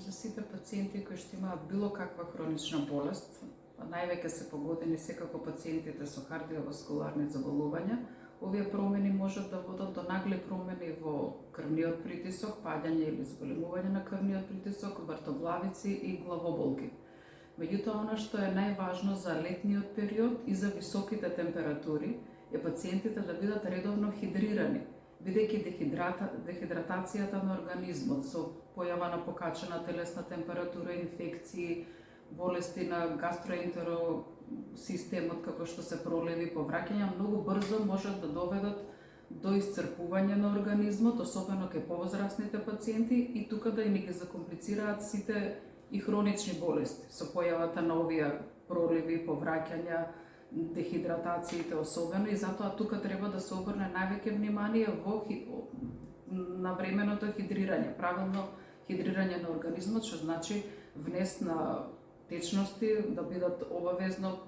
за сите пациенти кои што имаат било каква хронична болест, највеќе се погодени секако пациентите со кардиоваскуларни заболувања, овие промени можат да водат до нагли промени во крвниот притисок, паѓање или зголемување на крвниот притисок, вртоглавици и главоболки. Меѓутоа, она што е најважно за летниот период и за високите температури е пациентите да бидат редовно хидрирани, бидејќи дехидратацијата на организмот со појава на покачена телесна температура, инфекции, болести на гастроентеросистемот како што се проливи, повраќања многу брзо можат да доведат до исцрпување на организмот, особено кај повозрасните пациенти, и тука да ни ги закомплицираат сите и хронични болести со појавата на овие проливи, повраќања, дехидратациите особено, и затоа тука треба да се обрне највеќе внимание во навременото хидрирање, правилно хидрирање на организмот, што значи внес на течности да бидат обавезно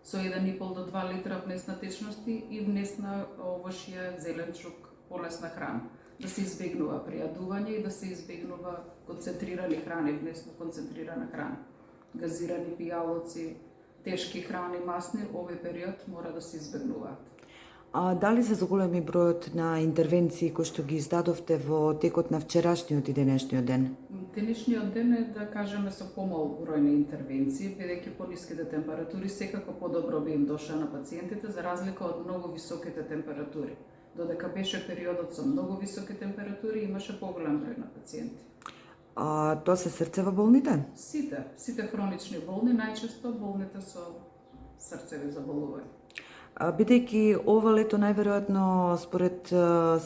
со 1,5 до 2 литра внес на течности и внес на овошје, зеленчук, полесна храна. Да се избегнува пријадување и да се избегнува концентрирани храни, внес на концентрирана храна. Газирани пијалоци, тешки храни, масни, овој период мора да се избегнуваат. А дали се зголеми бројот на интервенции кои што ги издадовте во текот на вчерашниот и денешниот ден? Денешниот ден е, да кажеме, со помал број на интервенции, бидејќи пониските температури секако подобро би им дошле на пациентите, за разлика од многу високите температури. Додека беше периодот со многу високи температури, имаше поголем број на пациенти. А тоа се срцева болните? Сите хронични болни, најчесто болните со срцеви заболувања. Бидејќи ова лето најверојатно според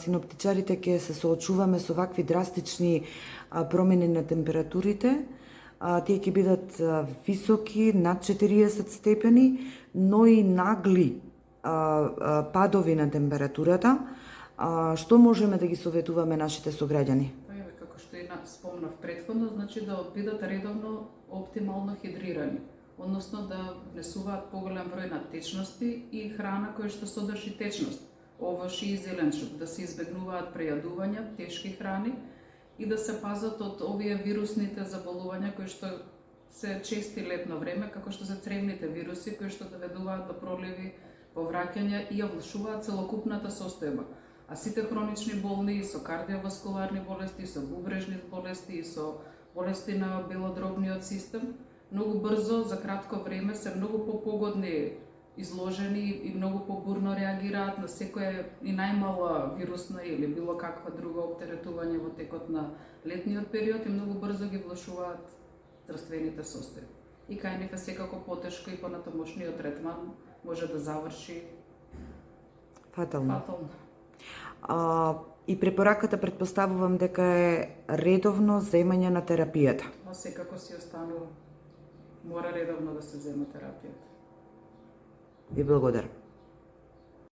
синоптичарите ќе се соочуваме со вакви драстични промени на температурите, тие ќе бидат високи над 40 степени, но и нагли падови на температурата. Што можеме да ги советуваме нашите сограѓани? Како што и спомнав претходно, значи да бидат редовно оптимално хидрирани, односно да внесуваат поголем број на течности и храна која што содржи течност, овошје и зеленчук, да се избегнуваат прејадувања, тешки храни и да се пазат од овие вирусните заболувања кои што се чести летно време, како што се цревните вируси кои што доведуваат до проливи, повраќања и ја влошуваат целокупната состојба. А сите хронични болни и со кардиоваскуларни болести, и со бубрежни болести, и со болести на белодробниот систем, многу брзо, за кратко време, се многу попогодни изложени и многу побурно реагираат на секоја и најмала вирусна или било каква друга оптеретување во текот на летниот период и многу брзо ги влошуваат здравствените состојби. И кај нив е секако потешко и понатамошниот третман може да заврши фатално. И препораката претпоставувам дека е редовно земање на терапијата. Секако си останува. Мора редовно да се зема терапијата. Ви благодарам.